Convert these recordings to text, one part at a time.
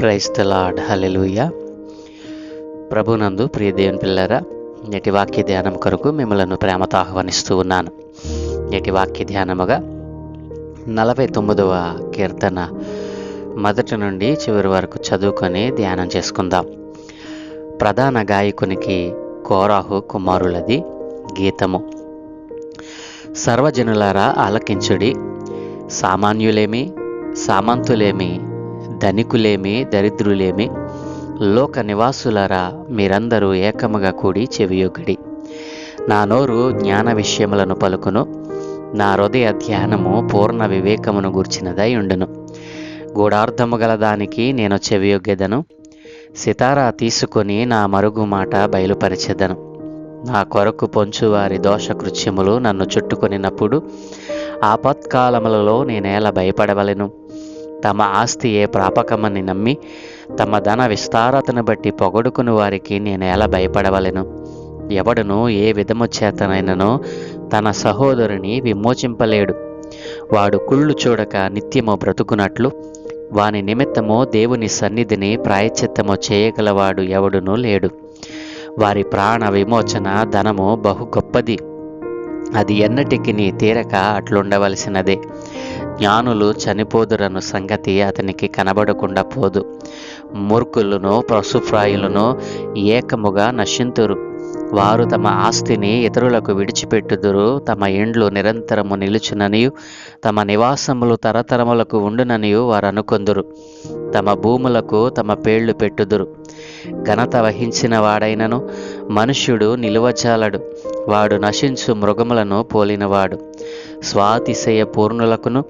Praise the lord. హల్లెలూయా. ప్రభునందు ప్రియ దేవుని పిల్లరా, నేటి వాక్య ధ్యానం కొరకు మిమ్మలను ప్రేమతో ఆహ్వానిస్తూ ఉన్నాను. నేటి వాక్య ధ్యానముగా 49వ కీర్తన మొదటి నుండి చివరి వరకు చదువుకొని ధ్యానం చేసుకుందాం. ప్రధాన గాయకునికి కోరాహు కుమారులది గీతము. సర్వజనులారా ఆలకించుడి, సామాన్యులేమి సామంతులేమి, ధనికులేమి దరిద్రులేమి, లోక నివాసులారా మీరందరూ ఏకముగా కూడి చెవియొగ్గడి. నా నోరు జ్ఞాన విషయములను పలుకును, నా హృదయ ధ్యానము పూర్ణ వివేకమును గూర్చినదై ఉండును. గూఢార్థము గల దానికి నేను చెవియొగ్గెదను, సితారా తీసుకొని నా మరుగు మాట బయలుపరిచెదను. నా కొరకు పొంచువారి దోషకృత్యములు నన్ను చుట్టుకొనినప్పుడు ఆపత్కాలములలో నేనేలా భయపడవలెను? తమ ఆస్తి ఏ ప్రాపకమని నమ్మి తమ ధన విస్తారతను బట్టి పొగడుకుని వారికి నేను ఎలా భయపడవలెను? ఎవడును ఏ విధము చేతనైనను తన సహోదరుని విమోచింపలేడు. వాడు కుళ్ళు చూడక నిత్యము బ్రతుకున్నట్లు వాని నిమిత్తము దేవుని సన్నిధిని ప్రాయశ్చిత్తము చేయగలవాడు ఎవడునూ లేడు. వారి ప్రాణ విమోచన ధనము బహు గొప్పది, అది ఎన్నటికి తీరక అట్లుండవలసినదే. జ్ఞానులు చనిపోదురను సంగతి అతనికి కనబడకుండా పోదు. మూర్ఖులను పశుప్రాయులను ఏకముగా నశింతురు. వారు తమ ఆస్తిని ఇతరులకు విడిచిపెట్టుదురు. తమ ఇండ్లు నిరంతరము నిలుచుననియు తమ నివాసములు తరతరములకు ఉండుననియు వారు అనుకొందురు. తమ భూములకు తమ పేళ్లు పెట్టుదురు. ఘనత వహించిన వాడైనను మనుష్యుడు నిలువజాలడు. వాడు నశించు మృగములను పోలినవాడు. స్వాతిశయ పూర్ణులకును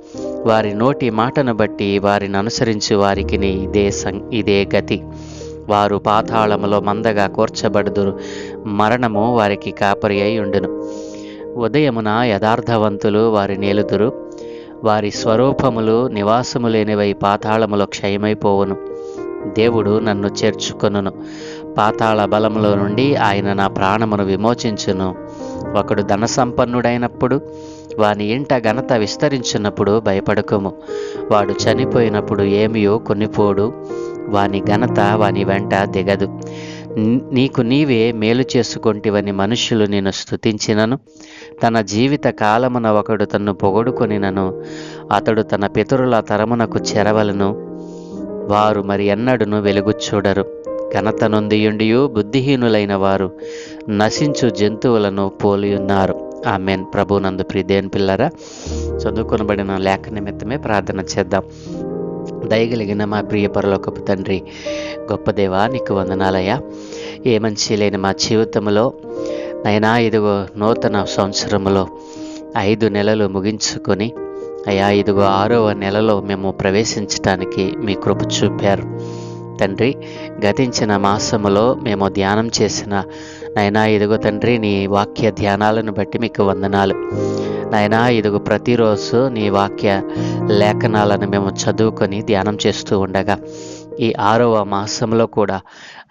వారి నోటి మాటను బట్టి వారిని అనుసరించు వారికి ఇదే గతి. వారు పాతాళములో మందగా కూర్చబడుదురు. మరణము వారికి కాపరి అయి ఉండును. ఉదయమున యథార్థవంతులు వారి నేలుదురు. వారి స్వరూపములు నివాసము లేనివై పాతాళములో క్షయమైపోవును. దేవుడు నన్ను చేర్చుకొనును. పాతాళ బలములో నుండి ఆయన నా ప్రాణమును విమోచించును. ఒకడు ధన సంపన్నుడైనప్పుడు వాని ఇంట ఘనత విస్తరించినప్పుడు భయపడకము. వాడు చనిపోయినప్పుడు ఏమియో కొనిపోడు. వాని ఘనత వాని వెంట దిగదు. నీకు నీవే మేలు చేసుకొంటివని మనుష్యులు నిన్ను స్తుతించినను, తన జీవిత కాలమున ఒకడు తన్ను పొగడుకొనినను అతడు తన పితరుల తరమునకు చెరవలను. వారు మరి ఎన్నడును వెలుగు చూడరు. ఘనత నొందియుండియు బుద్ధిహీనులైన వారు నశించు జంతువులను పోలియున్నారు. ఆమెన్. ప్రభునందు ప్రియ దేవుని పిల్లరా, చదువుకొనబడిన లేఖ నిమిత్తమే ప్రార్థన చేద్దాం. దయగలిగిన మా ప్రియ పరలోకపు తండ్రి, గొప్ప దేవా, నీకు వందనాలయ్యా. ఏ మంచి లేని మా జీవితంలో నైనా ఇదిగో నూతన సంవత్సరములో 5 నెలలు ముగించుకొని అయ్యా ఇదిగో 6వ నెలలో మేము ప్రవేశించటానికి మీ కృప చూపారు తండ్రి. గతించిన మాసములో మేము ధ్యానం చేసిన నైనా ఇదిగో తండ్రి నీ వాక్య ధ్యానాలను బట్టి మీకు వందనాలు నైనా. ఇదిగో ప్రతిరోజు నీ వాక్య లేఖనాలను మేము చదువుకొని ధ్యానం చేస్తూ ఉండగా ఈ 6వ మాసంలో కూడా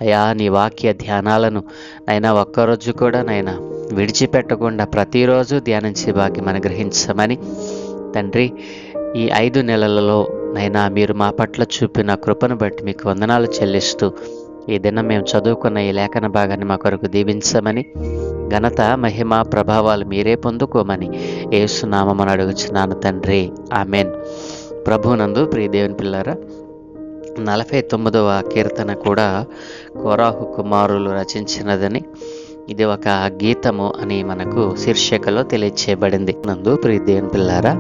అయా నీ వాక్య ధ్యానాలను నైనా ఒక్కరోజు కూడా నైనా విడిచిపెట్టకుండా ప్రతిరోజు ధ్యానించే భాగ్యం అనుగ్రహించమని తండ్రి, ఈ 5 నెలలలో నైనా మీరు మా పట్ల చూపిన కృపను బట్టి మీకు వందనాలు చెల్లిస్తూ ఈ దినం మేము చదువుకున్న ఈ లేఖన భాగాన్ని మా కొరకు దీవించమని, ఘనత మహిమ ప్రభావాలు మీరే పొందుకోమని యేసు నామమున అడుగుచున్నాను తండ్రి. ఆమెన్. ప్రభునందు ప్రియ దేవుని పిల్లరా, 49వ కీర్తన కూడా కోరాహు కుమారులు రచించినదని, ఇది ఒక గీతము అని మనకు శీర్షికలో తెలియచేయబడింది. నందు ప్రియ దేవుని పిల్లారా,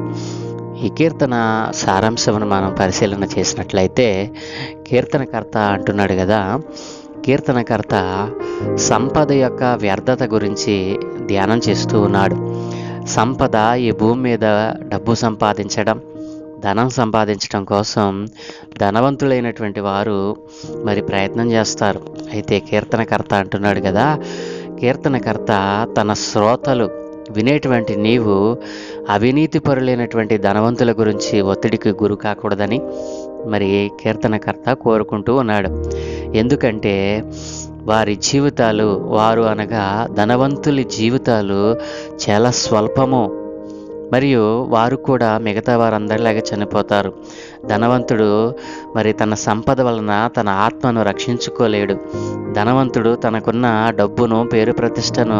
ఈ కీర్తన సారాంశమును మనం పరిశీలన చేసినట్లయితే కీర్తనకర్త అంటున్నాడు కదా, కీర్తనకర్త సంపద యొక్క వ్యర్థత గురించి ధ్యానం చేస్తూ ఉన్నాడు. సంపద, ఈ భూమి మీద డబ్బు సంపాదించడం, ధనం సంపాదించడం కోసం ధనవంతులైనటువంటి వారు మరి ప్రయత్నం చేస్తారు. అయితే కీర్తనకర్త అంటున్నాడు కదా, కీర్తనకర్త తన శ్రోతలు వినేటువంటి నీవు అవినీతి పరులైనటువంటి ధనవంతుల గురించి ఒత్తిడికి గురి కాకూడదని మరి కీర్తనకర్త కోరుకుంటూ ఉన్నాడు. ఎందుకంటే వారి జీవితాలు, వారు అనగా ధనవంతుల జీవితాలు చాలా స్వల్పము. మరియు వారు కూడా మిగతా వారందరిలాగే చనిపోతారు. ధనవంతుడు మరి తన సంపద వలన తన ఆత్మను రక్షించుకోలేడు. ధనవంతుడు తనకున్న డబ్బును, పేరు ప్రతిష్టను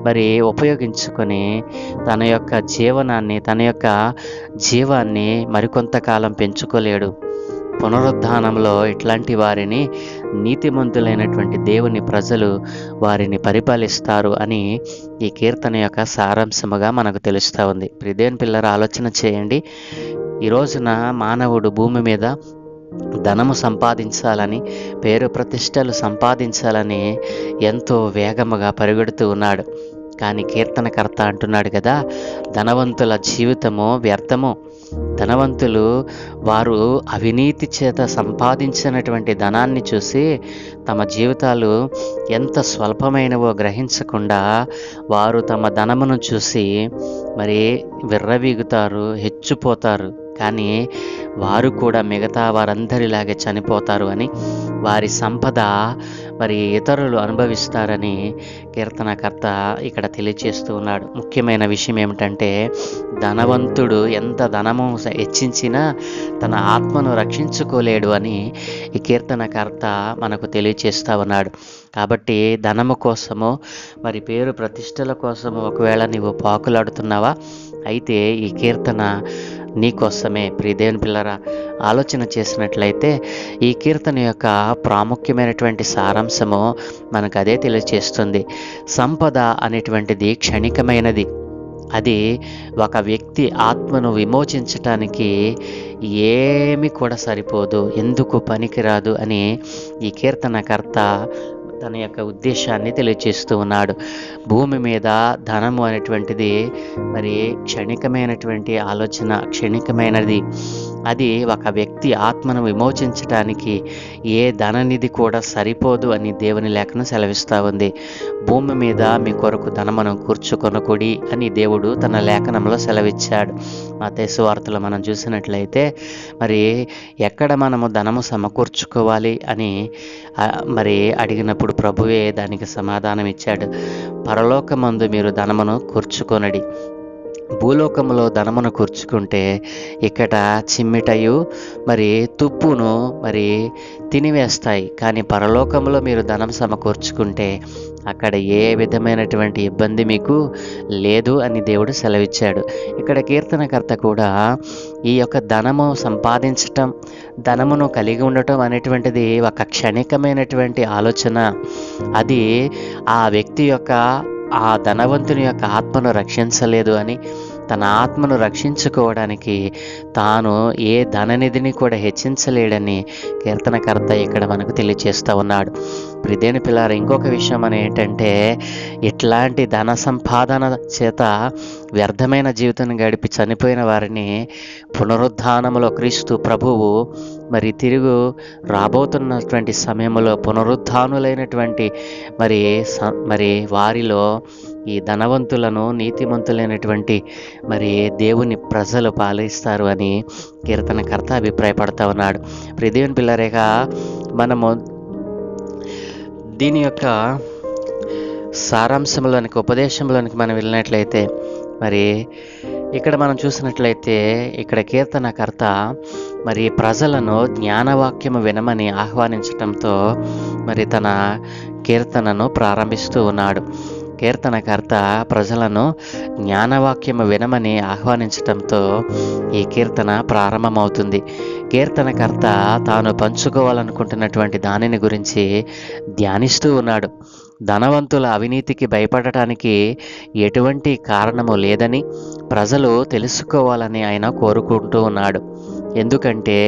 మరి ఉపయోగించుకొని తన యొక్క జీవాన్ని మరికొంతకాలం పెంచుకోలేడు. పునరుద్ధానంలో ఇట్లాంటి వారిని నీతిమంతులైనటువంటి దేవుని ప్రజలు వారిని పరిపాలిస్తారు అని ఈ కీర్తన యొక్క సారాంశముగా మనకు తెలుస్తూ ఉంది. దేవుని పిల్లలు ఆలోచన చేయండి. ఈ రోజున మానవుడు భూమి మీద ధనము సంపాదించాలని, పేరు ప్రతిష్టలు సంపాదించాలని ఎంతో వేగముగా పరిగెడుతూ ఉన్నాడు. కానీ కీర్తనకర్త అంటున్నాడు కదా, ధనవంతుల జీవితము వ్యర్థము. ధనవంతులు వారు అవినీతి చేత సంపాదించినటువంటి ధనాన్ని చూసి తమ జీవితాలు ఎంత స్వల్పమైనవో గ్రహించకుండా వారు తమ ధనమును చూసి మరి విర్రవీగుతారు, హెచ్చిపోతారు. కానీ వారు కూడా మిగతా వారందరిలాగే చనిపోతారు అని, వారి సంపద మరి ఇతరులు అనుభవిస్తారని కీర్తనకర్త ఇక్కడ తెలియచేస్తూ ఉన్నాడు. ముఖ్యమైన విషయం ఏమిటంటే, ధనవంతుడు ఎంత ధనము హెచ్చించినా తన ఆత్మను రక్షించుకోలేడు అని ఈ కీర్తనకర్త మనకు తెలియచేస్తూ ఉన్నాడు. కాబట్టి ధనము కోసము మరి పేరు ప్రతిష్టల కోసము ఒకవేళ నీవు పాకులాడుతున్నావా, అయితే ఈ కీర్తన నీకోసమే. దేవుని పిల్లరా, ఆలోచన చేసినట్లయితే ఈ కీర్తన యొక్క ప్రాముఖ్యమైనటువంటి సారాంశము మనకు అదే తెలియచేస్తుంది. సంపద అనేటువంటిది క్షణికమైనది. అది ఒక వ్యక్తి ఆత్మను విమోచించటానికి ఏమి కూడా సరిపోదు, ఎందుకు పనికిరాదు అని ఈ కీర్తనకర్త తన యొక్క ఉద్దేశాన్ని తెలియచేస్తూ ఉన్నాడు. భూమి మీద ధనము అనేటువంటిది మరి క్షణికమైనటువంటి ఆలోచన, క్షణికమైనది. అది ఒక వ్యక్తి ఆత్మను విమోచించడానికి ఏ ధననిధి కూడా సరిపోదు అని దేవుని లేఖనం సెలవిస్తూ ఉంది. భూమి మీద మీ కొరకు ధనమును కూర్చుకొనకుడి అని దేవుడు తన లేఖనంలో సెలవిచ్చాడు. మత్తయి సువార్తలో మనం చూసినట్లయితే మరి ఎక్కడ మనము ధనము సమకూర్చుకోవాలి అని మరి అడిగినప్పుడు ప్రభువే దానికి సమాధానం ఇచ్చాడు. పరలోకమందు మీరు ధనమును కూర్చుకొనడి. భూలోకంలో ధనమును కూర్చుకుంటే ఇక్కడ చిమ్మిటయు మరి తుప్పును మరి తినివేస్తాయి. కానీ పరలోకంలో మీరు ధనం సమకూర్చుకుంటే అక్కడ ఏ విధమైనటువంటి ఇబ్బంది మీకు లేదు అని దేవుడు సెలవిచ్చాడు. ఇక్కడ కీర్తనకర్త కూడా ఈ యొక్క ధనము సంపాదించటం, ధనమును కలిగి ఉండటం అనేటువంటిది ఒక క్షణికమైనటువంటి ఆలోచన. అది ఆ వ్యక్తి యొక్క, ఆ ధనవంతుని యొక్క ఆత్మను రక్షించలేదు అని, తన ఆత్మను రక్షించుకోవడానికి తాను ఏ ధననిధిని కూడా హెచ్చించలేడని కీర్తనకర్త ఇక్కడ మనకు తెలియచేస్తూ ఉన్నాడు. దేవుని పిల్లారా, ఇంకొక విషయం అని ఏంటంటే, ఇట్లాంటి ధన సంపాదన చేత వ్యర్థమైన జీవితాన్ని గడిపి చనిపోయిన వారిని పునరుద్ధానములో క్రీస్తు ప్రభువు మరి తిరుగు రాబోతున్నటువంటి సమయంలో పునరుద్ధానులైనటువంటి మరి వారిలో ఈ ధనవంతులను, నీతిమంతులైనటువంటి మరి దేవుని ప్రజలు పాలిస్తారు అని కీర్తనకర్త అభిప్రాయపడతా ఉన్నాడు. దేవుని పిల్లరేగా మనము దీని యొక్క సారాంశంలోనికి, ఉపదేశంలోనికి మనం వెళ్ళినట్లయితే మరి ఇక్కడ మనం చూసినట్లయితే ఇక్కడ కీర్తనకర్త మరి ప్రజలను జ్ఞానవాక్యము వినమని ఆహ్వానించటంతో మరి తన కీర్తనను ప్రారంభిస్తూ ఉన్నాడు. కీర్తనకర్త ప్రజలను జ్ఞానవాక్యము వినమని ఆహ్వానించటంతో ఈ కీర్తన ప్రారంభమవుతుంది. కీర్తనకర్త తాను పంచుకోవాలనుకుంటున్నటువంటి దానిని గురించి ధ్యానిస్తూ ఉన్నాడు. ధనవంతుల అవినీతికి భయపడటానికి ఎటువంటి కారణము లేదని ప్రజలు తెలుసుకోవాలని ఆయన కోరుకుంటూ ఉన్నాడు. ఎందుకంటే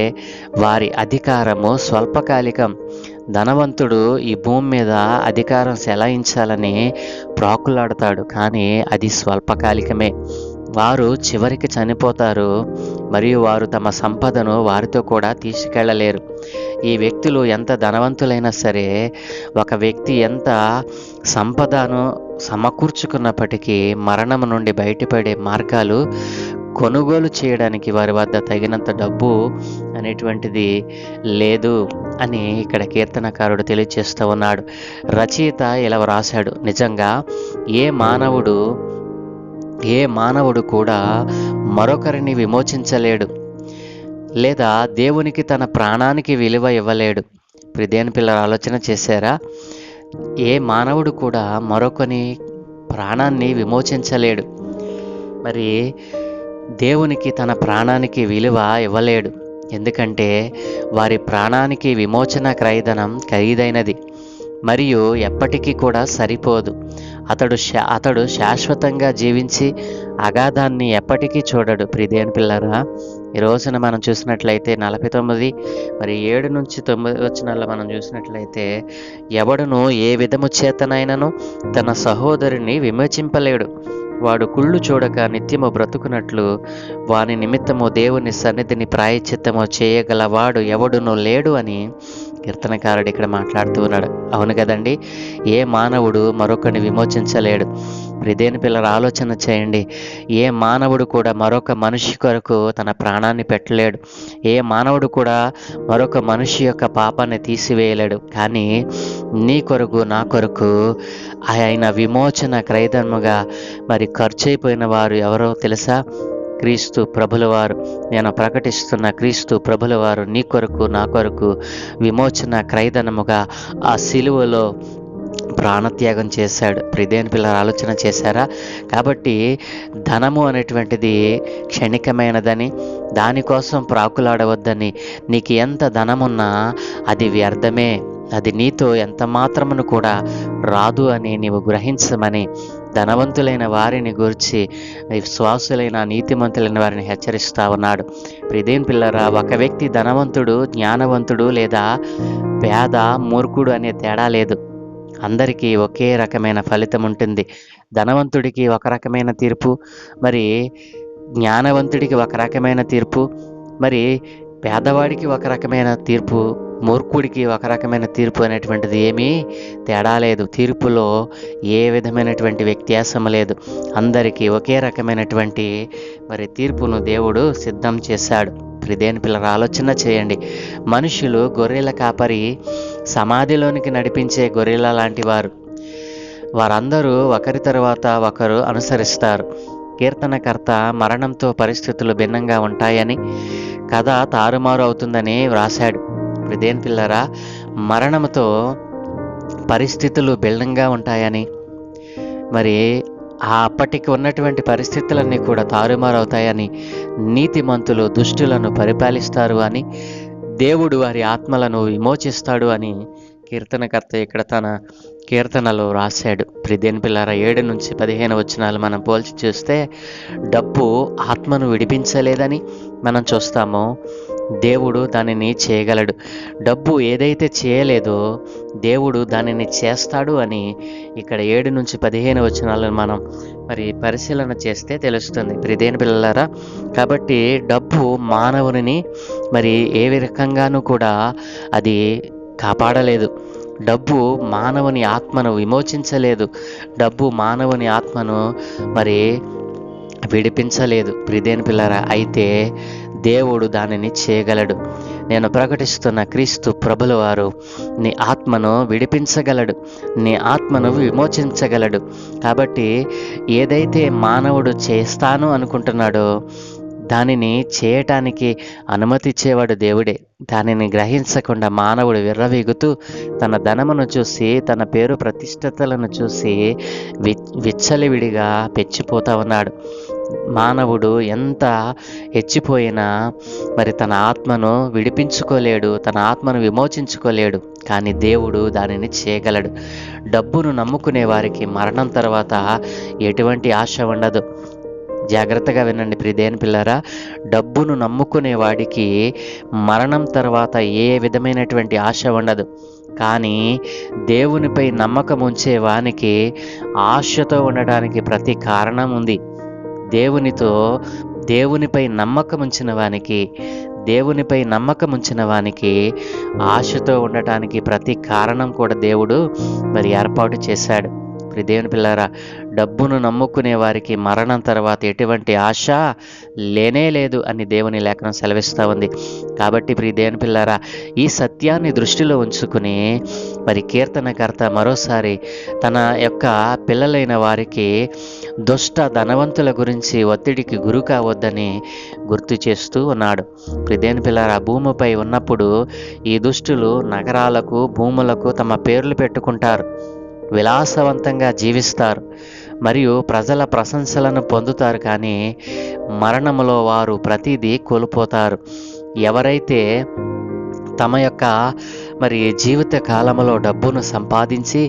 వారి అధికారము స్వల్పకాలికం. ధనవంతుడు ఈ భూమి మీద అధికారం చెలాయించాలని ప్రాకులాడతాడు, కానీ అది స్వల్పకాలికమే. వారు చివరికి చనిపోతారు మరియు వారు తమ సంపదను వారితో కూడా తీసుకెళ్ళలేరు. ఈ వ్యక్తులు ఎంత ధనవంతులైనా సరే, ఒక వ్యక్తి ఎంత సంపదను సమకూర్చుకున్నప్పటికీ మరణం నుండి బయటపడే మార్గాలు కొనుగోలు చేయడానికి వారి వద్ద తగినంత డబ్బు అనేటువంటిది లేదు అని ఇక్కడ కీర్తనకారుడు తెలియజేస్తూ ఉన్నాడు. రచయిత ఇలా రాశాడు, నిజంగా ఏ మానవుడు ఏ మానవుడు కూడా మరొకరిని విమోచించలేడు, లేదా దేవునికి తన ప్రాణానికి విలువ ఇవ్వలేడు. ప్రియదేని పిల్లలు ఆలోచన చేశారా? ఏ మానవుడు కూడా మరొకని ప్రాణాన్ని విమోచించలేడు. మరి దేవునికి తన ప్రాణానికి విలువ ఇవ్వలేడు. ఎందుకంటే వారి ప్రాణానికి విమోచన క్రయధనం ఖరీదైనది మరియు ఎప్పటికీ కూడా సరిపోదు. అతడు శాశ్వతంగా జీవించి అగాధాన్ని ఎప్పటికీ చూడడు. ప్రియదేని పిల్లరా, ఈ రోజున మనం చూసినట్లయితే 49 మరి 7-9 వచనాల్లో మనం చూసినట్లయితే, ఎవడును ఏ విధము చేతనైనను తన సహోదరుని విమోచింపలేడు. వాడు కుళ్ళు చూడక నిత్యము బ్రతుకున్నట్లు వాని నిమిత్తము దేవుని సన్నిధిని ప్రాయశ్చిత్తము చేయగలవాడు ఎవడునూ లేడు అని కీర్తనకారుడు ఇక్కడ మాట్లాడుతూ ఉన్నాడు. అవును కదండి, ఏ మానవుడు మరొకరిని విమోచించలేడు. ప్రియదేని పిల్లల ఆలోచన చేయండి. ఏ మానవుడు కూడా మరొక మనిషి కొరకు తన ప్రాణాన్ని పెట్టలేడు. ఏ మానవుడు కూడా మరొక మనిషి యొక్క పాపాన్ని తీసివేయలేడు. కానీ నీ కొరకు నా కొరకు ఆయన విమోచన క్రయధనముగా మరి ఖర్చు అయిపోయిన వారు ఎవరో తెలుసా? క్రీస్తు ప్రభుల వారు. నేను ప్రకటిస్తున్న క్రీస్తు ప్రభుల వారు నీ కొరకు నా కొరకు విమోచన క్రయధనముగా ఆ సిలువలో ప్రాణత్యాగం చేశాడు. ప్రియదేని పిల్లలు ఆలోచన చేశారా? కాబట్టి ధనము అనేటువంటిది క్షణికమైనదని, దానికోసం ప్రాకులాడవద్దని, నీకు ఎంత ధనమున్నా అది వ్యర్థమే, అది నీతో ఎంత మాత్రమును కూడా రాదు అని నీవు గ్రహించమని ధనవంతులైన వారిని గురించి, విశ్వాసులైన నీతిమంతులైన వారిని హెచ్చరిస్తా ఉన్నాడు. ప్రియదేని పిల్లరా, ఒక వ్యక్తి ధనవంతుడు, జ్ఞానవంతుడు లేదా పేద, మూర్ఖుడు అనే తేడా లేదు. అందరికీ ఒకే రకమైన ఫలితం ఉంటుంది. ధనవంతుడికి ఒక రకమైన తీర్పు, మరి జ్ఞానవంతుడికి ఒక రకమైన తీర్పు, మరి పేదవాడికి ఒక రకమైన తీర్పు, మూర్ఖుడికి ఒక రకమైన తీర్పు అనేటువంటిది ఏమీ తేడా లేదు. తీర్పులో ఏ విధమైనటువంటి వ్యత్యాసం లేదు. అందరికీ ఒకే రకమైనటువంటి మరి తీర్పును దేవుడు సిద్ధం చేశాడు. ప్రియదేని పిల్లల ఆలోచన చేయండి. మనుషులు గొర్రెల కాపరి సమాధిలోనికి నడిపించే గొర్రెల లాంటి వారు. వారందరూ ఒకరి తరువాత ఒకరు అనుసరిస్తారు. కీర్తనకర్త మరణంతో పరిస్థితులు భిన్నంగా ఉంటాయని, కథ తారుమారు అవుతుందని వ్రాశాడు. ప్రియదేని పిల్లరా, మరణంతో పరిస్థితులు భిన్నంగా ఉంటాయని, మరి అప్పటికి ఉన్నటువంటి పరిస్థితులన్నీ కూడా తారుమారవుతాయని, నీతిమంతులు దుష్టులను పరిపాలిస్తారు అని, దేవుడు వారి ఆత్మలను విమోచిస్తాడు అని కీర్తనకర్త ఇక్కడ తన కీర్తనలో రాశాడు. ప్రియదేని పిల్లరా, 7-15 వచనాలు మనం పోల్చి చూస్తే, డబ్బు ఆత్మను విడిపించలేదని మనం చూస్తామో దేవుడు దానిని చేయగలడు. డబ్బు ఏదైతే చేయలేదో దేవుడు దానిని చేస్తాడు అని ఇక్కడ 7-15 వచనాలను మనం మరి పరిశీలన చేస్తే తెలుస్తుంది. ప్రియదేని పిల్లలారా, కాబట్టి డబ్బు మానవుని మరి ఏ రకంగానూ కూడా అది కాపాడలేదు. డబ్బు మానవుని ఆత్మను విమోచించలేదు. డబ్బు మానవుని ఆత్మను మరి విడిపించలేదు. ప్రియదేని పిల్లరా, అయితే దేవుడు దానిని చేయగలడు. నేను ప్రకటిస్తున్న క్రీస్తు ప్రభుల వారు నీ ఆత్మను విడిపించగలడు, నీ ఆత్మను విమోచించగలడు. కాబట్టి ఏదైతే మానవుడు చేస్తాను అనుకుంటున్నాడో దానిని చేయటానికి అనుమతి ఇచ్చేవాడు దేవుడే. దానిని గ్రహించకుండా మానవుడు విర్రవీగుతూ తన ధనమును చూసి, తన పేరు ప్రతిష్టతలను చూసి విచ్చలివిడిగా పెచ్చిపోతా ఉన్నాడు. మానవుడు ఎంత హెచ్చిపోయినా మరి తన ఆత్మను విడిపించుకోలేడు, తన ఆత్మను విమోచించుకోలేడు. కానీ దేవుడు దానిని చేయగలడు. డబ్బును నమ్ముకునే వారికి మరణం తర్వాత ఎటువంటి ఆశ ఉండదు. జాగ్రత్తగా వినండి ప్రియదేని పిల్లరా, డబ్బును నమ్ముకునే వాడికి మరణం తర్వాత ఏ విధమైనటువంటి ఆశ ఉండదు. కానీ దేవునిపై నమ్మకం ఉంచే వానికి ఆశతో ఉండడానికి ప్రతి కారణం ఉంది. దేవునిపై నమ్మకం ఉంచిన వానికి ఆశతో ఉండటానికి ప్రతి కారణం కూడా దేవుడు మరి ఏర్పాటు చేశాడు. దేవుని పిల్లారా, డబ్బును నమ్ముకునే వారికి మరణం తర్వాత ఎటువంటి ఆశ లేనే లేదు అని దేవుని లేఖనం సెలవిస్తూ ఉంది. కాబట్టి దేవుని పిల్లారా, ఈ సత్యాన్ని దృష్టిలో ఉంచుకుని మరి కీర్తనకర్త మరోసారి తన యొక్క పిల్లలైన వారికి దుష్ట ధనవంతుల గురించి ఒత్తిడికి గురి కావద్దని గుర్తు చేస్తూ ఉన్నాడు. దేవుని పిల్లారా, భూమిపై ఉన్నప్పుడు ఈ దుష్టులు నగరాలకు, భూములకు తమ పేర్లు పెట్టుకుంటారు, విలాసవంతంగా జీవిస్తారు మరియు ప్రజల ప్రశంసలను పొందుతారు. కానీ మరణములో వారు ప్రతిదీ కోల్పోతారు. ఎవరైతే తమ యొక్క జీవిత కాలంలో డబ్బును సంపాదించి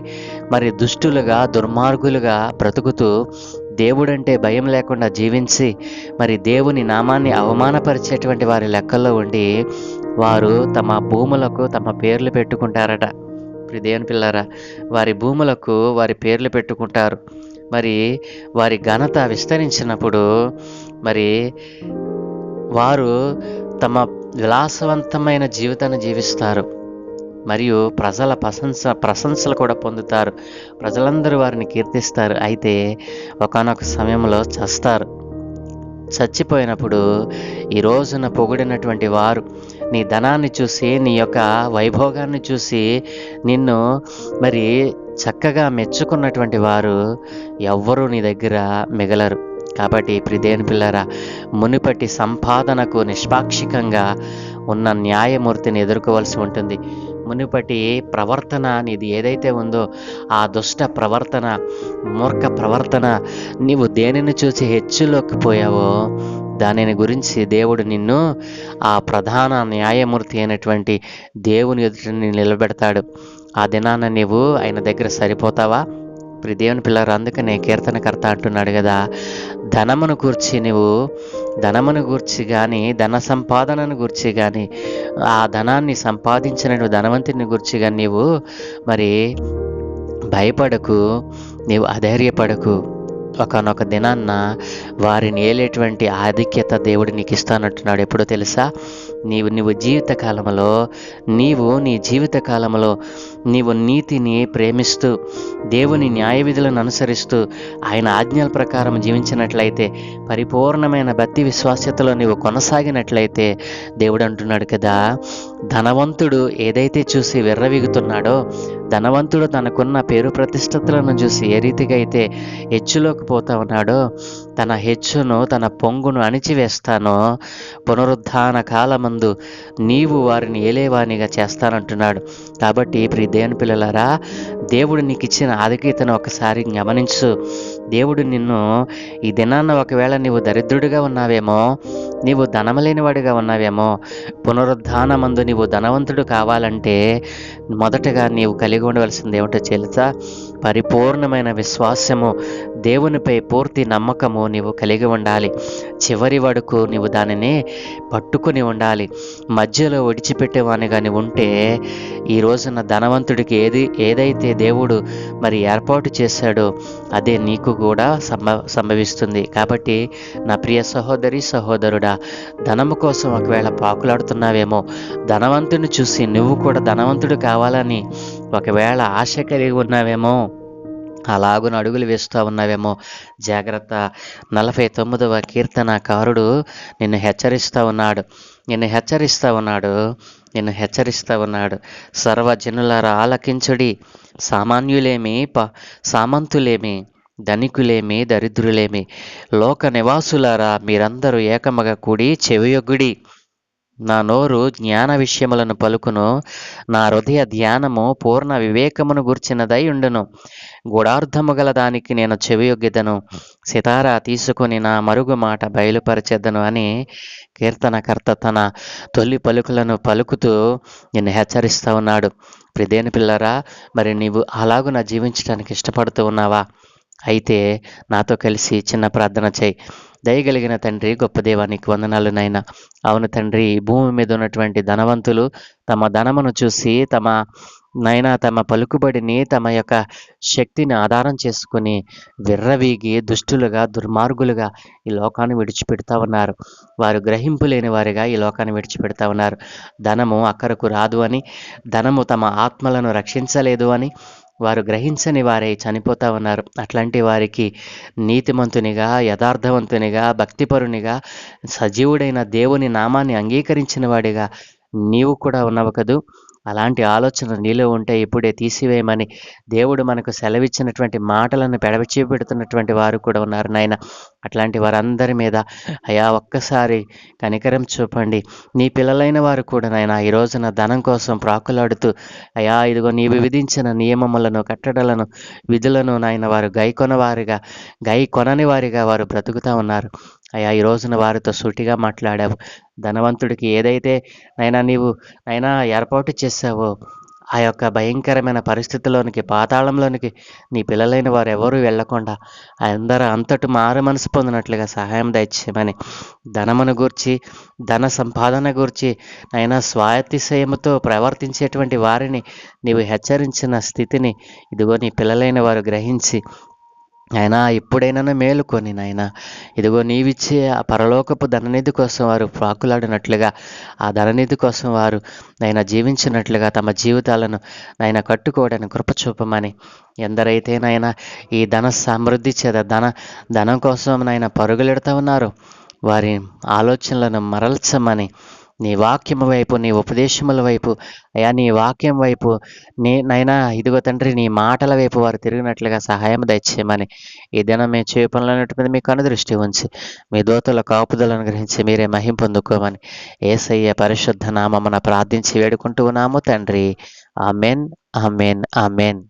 దుష్టులుగా, దుర్మార్గులుగా బ్రతుకుతూ దేవుడంటే భయం లేకుండా జీవించి దేవుని నామాన్ని అవమానపరిచేటువంటి వారి లెక్కల్లో ఉండి వారు తమ భూములకు తమ పేర్లు పెట్టుకుంటారట. దేవుని పిల్లారా, వారి భూములకు వారి పేర్లు పెట్టుకుంటారు. వారి ఘనత విస్తరించినప్పుడు వారు తమ విలాసవంతమైన జీవితాన్ని జీవిస్తారు మరియు ప్రజల ప్రశంసలు కూడా పొందుతారు. ప్రజలందరూ వారిని కీర్తిస్తారు. అయితే ఒకానొక సమయంలో చచ్చిపోయినప్పుడు ఈ రోజున పొగిడినటువంటి వారు నీ ధనాన్ని చూసి, నీ యొక్క వైభోగాన్ని చూసి నిన్ను చక్కగా మెచ్చుకున్నటువంటి వారు ఎవ్వరూ నీ దగ్గర మిగలరు. కాబట్టి దేవుని పిల్లారా, మునుపటి సంపాదనకు నిష్పాక్షికంగా ఉన్న న్యాయమూర్తిని ఎదుర్కోవాల్సి ఉంటుంది. మునుపటి ప్రవర్తన నీది ఏదైతే ఉందో ఆ దుష్ట ప్రవర్తన, మూర్ఖ ప్రవర్తన, నీవు దేనిని చూసి హెచ్చులోకి పోయావో దానిని గురించి దేవుడు నిన్ను ఆ ప్రధాన న్యాయమూర్తి అయినటువంటి దేవుని ఎదుట నిలబెడతాడు. ఆ దినాన నీవు ఆయన దగ్గర సరిపోతావా? దేవుని పిల్లలు, అందుకనే కీర్తనకర్త అంటున్నాడు కదా, ధనమును గూర్చి కానీ, ధన సంపాదనను గూర్చి కానీ, ఆ ధనాన్ని సంపాదించిన ధనవంతుని గూర్చి కానీ నీవు భయపడకు, నీవు అధైర్యపడకు. ఒకనొక దినాన్న వారిని ఏలేటువంటి ఆధిక్యత దేవుడు నీకు ఇస్తానంటున్నాడు. ఎప్పుడో తెలుసా? నీ జీవితకాలంలో నీవు నీతిని ప్రేమిస్తూ, దేవుని న్యాయ విధులను అనుసరిస్తూ, ఆయన ఆజ్ఞల ప్రకారం జీవించినట్లయితే, పరిపూర్ణమైన భక్తి విశ్వాస్యతలో నీవు కొనసాగినట్లయితే దేవుడు అంటున్నాడు కదా, ధనవంతుడు ఏదైతే చూసి విర్రవీగుతున్నాడో, ధనవంతుడు తనకున్న పేరు ప్రతిష్టతలను చూసి ఏ రీతిగా అయితే హెచ్చులోకి పోతా ఉన్నాడో, తన హెచ్చును, తన పొంగును అణిచివేస్తానో, పునరుద్ధాన కాలమందు నీవు వారిని ఏలేవానిగా చేస్తానంటున్నాడు. కాబట్టి దేవుని పిల్లలారా, దేవుడు నీకు ఇచ్చిన ఆధిక్యతను ఒకసారి గమనించు. దేవుడు నిన్ను ఈ దినాన్న ఒకవేళ నీవు దరిద్రుడిగా ఉన్నావేమో, నీవు ధనమలేనివాడిగా ఉన్నావేమో, పునరుద్ధానమందు నీవు ధనవంతుడు కావాలంటే మొదటగా నీవు కలిగి ఉండవలసింది ఏమిటో తెలుసా? పరిపూర్ణమైన విశ్వాసము, దేవునిపై పూర్తి నమ్మకము నీవు కలిగి ఉండాలి. చివరి వరకు నీవు దానిని పట్టుకుని ఉండాలి. మధ్యలో విడిచిపెట్టేవానిగా నీవు ఉంటే ఈ రోజున ధనవంతుడికి ఏదైతే దేవుడు ఏర్పాటు చేశాడో అదే నీకు కూడా సంభవిస్తుంది. కాబట్టి నా ప్రియ సహోదరి, సహోదరుడా, ధనము కోసం ఒకవేళ పాకులాడుతున్నావేమో, ధనవంతుని చూసి నువ్వు కూడా ధనవంతుడు కావాలని ఒకవేళ ఆశ కలిగి ఉన్నావేమో, అలాగున అడుగులు వేస్తూ ఉన్నావేమో, జాగ్రత్త. 49వ కీర్తనకారుడు నిన్ను హెచ్చరిస్తూ ఉన్నాడు. సర్వజనులారా ఆలకించుడి, సామంతులేమి, ధనికులేమి, దరిద్రులేమి, లోక నివాసులారా మీరందరూ ఏకముగా కూడి చెవియొగ్గుడి. నా నోరు జ్ఞాన విషయములను పలుకును, నా హృదయ ధ్యానము పూర్ణ వివేకమును గూర్చినదై ఉండును. గూఢార్థము గల దానికి నేను చెవియొగ్గిదను, సితారా తీసుకుని నా మరుగు మాట బయలుపరచెదను అని కీర్తనకర్త తన తొలి పలుకులను పలుకుతూ నిన్ను హెచ్చరిస్తూ ఉన్నాడు. దేవుని పిల్లరా, నీవు అలాగున జీవించడానికి ఇష్టపడుతూ ఉన్నావా? అయితే నాతో కలిసి చిన్న ప్రార్థన చేయి. దయగలిగిన తండ్రి, గొప్ప దేవా, నీకు వందనాలు నాయనా. అవును తండ్రి, భూమి మీద ఉన్నటువంటి ధనవంతులు తమ ధనమును చూసి తమ పలుకుబడిని, తమ యొక్క శక్తిని ఆధారం చేసుకుని విర్రవీగి దుష్టులుగా, దుర్మార్గులుగా ఈ లోకాన్ని విడిచిపెడతా ఉన్నారు. వారు గ్రహింపు లేని వారిగా ఈ లోకాన్ని విడిచిపెడతా ఉన్నారు. ధనము అక్కరకు రాదు అని, ధనము తమ ఆత్మలను రక్షించలేదు అని వారు గ్రహించని వారై చనిపోతా ఉన్నారు. అట్లాంటి వారికి నీతిమంతునిగా, యథార్థవంతునిగా, భక్తిపరునిగా, సజీవుడైన దేవుని నామాన్ని అంగీకరించిన వాడిగా నీవు కూడా ఉన్నావు కదూ! అలాంటి ఆలోచన నీలో ఉంటే ఇప్పుడే తీసివేయమని దేవుడు మనకు సెలవిచ్చినటువంటి మాటలను పెడుతున్నటువంటి వారు కూడా ఉన్నారు నాయన. అట్లాంటి వారందరి మీద అయా ఒక్కసారి కనికరం చూపండి. నీ పిల్లలైన వారు కూడా నాయన ఈ రోజున ధనం కోసం ప్రాకులాడుతూ అయా ఇదిగో నీవు విధించిన నియమములను, కట్టడలను, విధులను నాయన వారు కొనని వారిగా వారు బ్రతుకుతా ఉన్నారు. అయా ఈ రోజున వారితో సూటిగా మాట్లాడావు. ధనవంతుడికి ఏదైతే నీవు ఏర్పాటు చేశావో ఆ యొక్క భయంకరమైన పరిస్థితిలోనికి, పాతాళంలోనికి నీ పిల్లలైన వారు ఎవరూ వెళ్ళకుండా అందరూ అంతటి మారు మనసు పొందినట్లుగా సహాయం దయచేయమని, ధనమును గూర్చి, ధన సంపాదన గూర్చి స్వాతిశయముతో ప్రవర్తించేటువంటి వారిని నీవు హెచ్చరించిన స్థితిని ఇదిగో నీ పిల్లలైన వారు గ్రహించి ఇప్పుడైనా మేలుకొని ఇదిగో నీవిచ్చే ఆ పరలోకపు ధననిధి కోసం వారు ప్రాకులాడినట్లుగా, ఆ ధననిధి కోసం వారు జీవించినట్లుగా తమ జీవితాలను కట్టుకోవడానికి కృప చూపమని, ఎందరైతే ఈ ధన సమృద్ధి చేత ధనం కోసం పరుగులెడుతూ ఉన్నారో వారి ఆలోచనలను మరల్చమని, నీ వాక్యము వైపు, నీ ఉపదేశముల వైపు, నీ వాక్యం వైపు, ఇదిగో తండ్రి నీ మాటల వైపు వారు తిరిగినట్లుగా సహాయం దయచేయమని, ఈ దినం మేము చేయ పనులన్నిటి మీద మీ కనుదృష్టి ఉంచి మీ దూతల కాపుదలను గ్రహించి మీరే మహిం పొందుకోమని యేసయ్య పరిశుద్ధ నామమున ప్రార్థించి వేడుకుంటూ ఉన్నాము తండ్రి. Amen, amen, amen.